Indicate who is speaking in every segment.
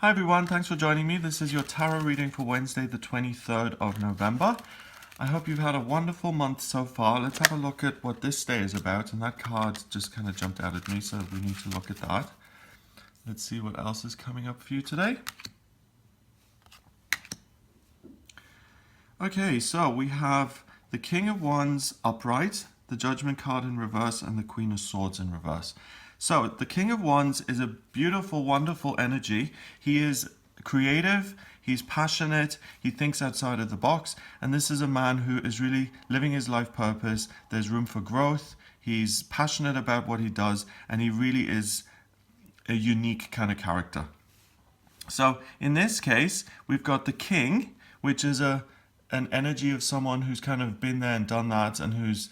Speaker 1: Hi everyone, thanks for joining me. This is your tarot reading for Wednesday, the 23rd of November. I hope you've had a wonderful month so far. Let's have a look at what this day is about. And that card just kind of jumped out at me, so we need to look at that. Let's see what else is coming up for you today. Okay, so we have the King of Wands upright, the Judgment card in reverse, and the Queen of Swords in reverse. So the King of Wands is a beautiful, wonderful energy. He is creative, he's passionate, he thinks outside of the box, and this is a man who is really living his life purpose. There's room for growth, he's passionate about what he does, and he really is a unique kind of character. So in this case, we've got the King, which is an energy of someone who's kind of been there and done that, and who's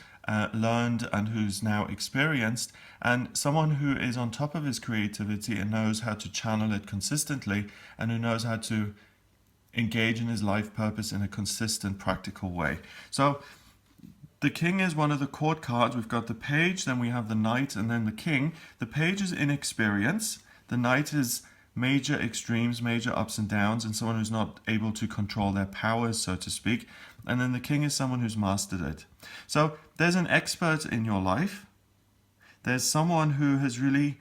Speaker 1: learned and who's now experienced, and someone who is on top of his creativity and knows how to channel it consistently, and who knows how to engage in his life purpose in a consistent, practical way. So the King is one of the court cards. We've got the Page, then we have the Knight, and then the King. The Page is inexperience. The Knight is major extremes, major ups and downs, and someone who's not able to control their powers, so to speak. And then the King is someone who's mastered it. So there's an expert in your life. There's someone who has really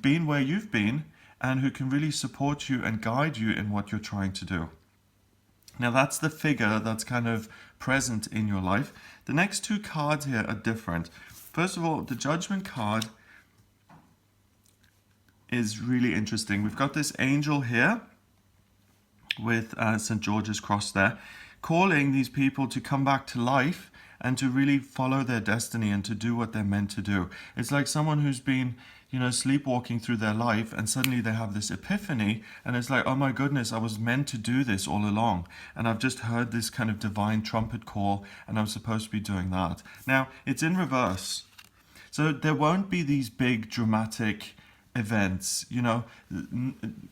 Speaker 1: been where you've been and who can really support you and guide you in what you're trying to do. Now that's the figure that's kind of present in your life. The next two cards here are different. First of all, the Judgment card is really interesting. We've got this angel here with St. George's cross there, calling these people to come back to life and to really follow their destiny and to do what they're meant to do. It's like someone who's been, sleepwalking through their life, and suddenly they have this epiphany, and it's like, oh my goodness, I was meant to do this all along, and I've just heard this kind of divine trumpet call, and I'm supposed to be doing that. Now, it's in reverse. So there won't be these big dramatic events.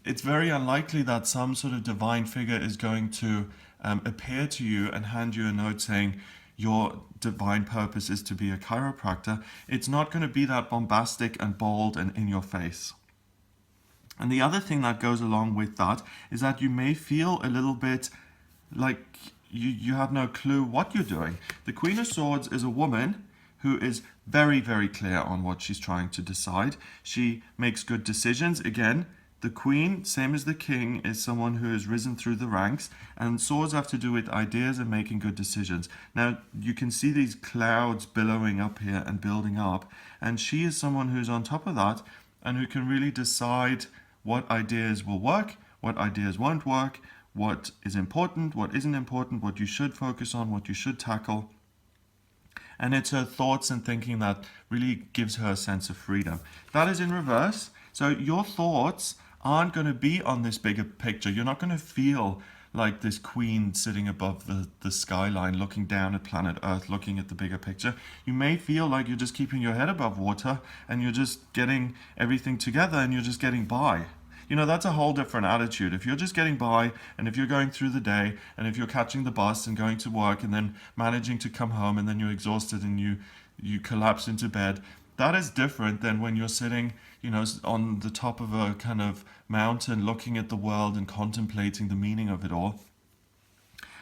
Speaker 1: It's very unlikely that some sort of divine figure is going to appear to you and hand you a note saying your divine purpose is to be a chiropractor. It's not going to be that bombastic and bold and in your face. And the other thing that goes along with that is that you may feel a little bit like you have no clue what you're doing. The Queen of Swords is a woman who is very, very clear on what she's trying to decide. She makes good decisions. Again, the Queen, same as the King, is someone who has risen through the ranks, and swords have to do with ideas and making good decisions. Now, you can see these clouds billowing up here and building up, and she is someone who's on top of that and who can really decide what ideas will work, what ideas won't work, what is important, what isn't important, what you should focus on, what you should tackle. And it's her thoughts and thinking that really gives her a sense of freedom. That is in reverse. So your thoughts aren't going to be on this bigger picture. You're not going to feel like this queen sitting above the skyline, looking down at planet Earth, looking at the bigger picture. You may feel like you're just keeping your head above water and you're just getting everything together and you're just getting by. That's a whole different attitude. If you're just getting by, and if you're going through the day, and if you're catching the bus and going to work and then managing to come home and then you're exhausted and you collapse into bed, that is different than when you're sitting, on the top of a kind of mountain looking at the world and contemplating the meaning of it all.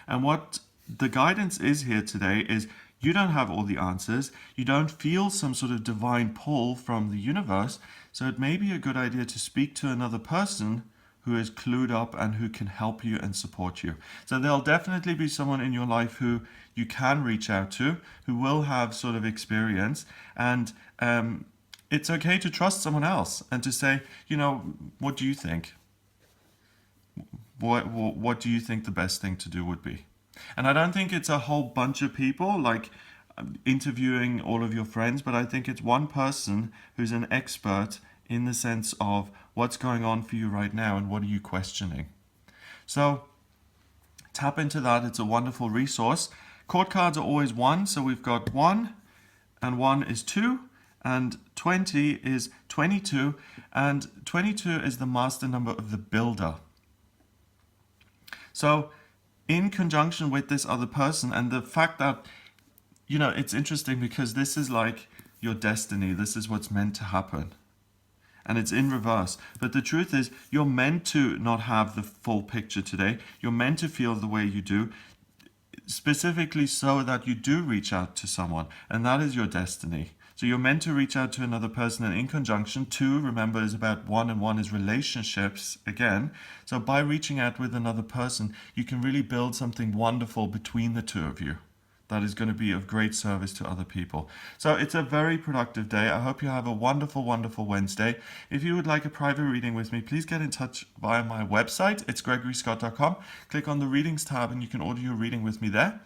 Speaker 1: And what the guidance is here today is you don't have all the answers. You don't feel some sort of divine pull from the universe. So it may be a good idea to speak to another person who is clued up and who can help you and support you. So there'll definitely be someone in your life who you can reach out to, who will have sort of experience. And it's okay to trust someone else and to say, what do you think? What do you think the best thing to do would be? And I don't think it's a whole bunch of people like interviewing all of your friends, but I think it's one person who's an expert in the sense of what's going on for you right now and what are you questioning. So tap into that. It's a wonderful resource. Court cards are always 1, so we've got 1 and 1 is 2 and 20 is 22, and 22 is the master number of the builder. So in conjunction with this other person, and the fact that, it's interesting because this is like your destiny. This is what's meant to happen. and it's in reverse. But the truth is, you're meant to not have the full picture today. You're meant to feel the way you do, specifically so that you do reach out to someone, and that is your destiny. So you're meant to reach out to another person, and in conjunction, 2, remember, is about 1, and 1 is relationships again. So by reaching out with another person, you can really build something wonderful between the two of you that is going to be of great service to other people. So it's a very productive day. I hope you have a wonderful, wonderful Wednesday. If you would like a private reading with me, please get in touch via my website. It's gregoryscott.com. Click on the readings tab and you can order your reading with me there.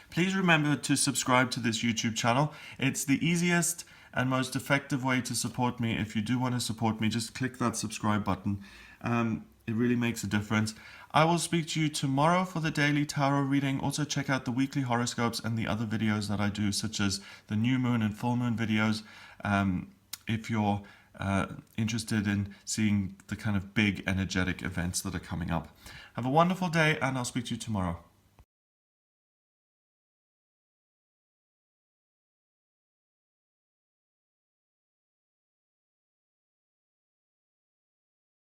Speaker 1: Please remember to subscribe to this YouTube channel. It's the easiest and most effective way to support me. If you do want to support me, just click that subscribe button. It really makes a difference. I will speak to you tomorrow for the daily tarot reading. Also check out the weekly horoscopes and the other videos that I do, such as the new moon and full moon videos. If you're interested in seeing the kind of big energetic events that are coming up. Have a wonderful day, and I'll speak to you tomorrow.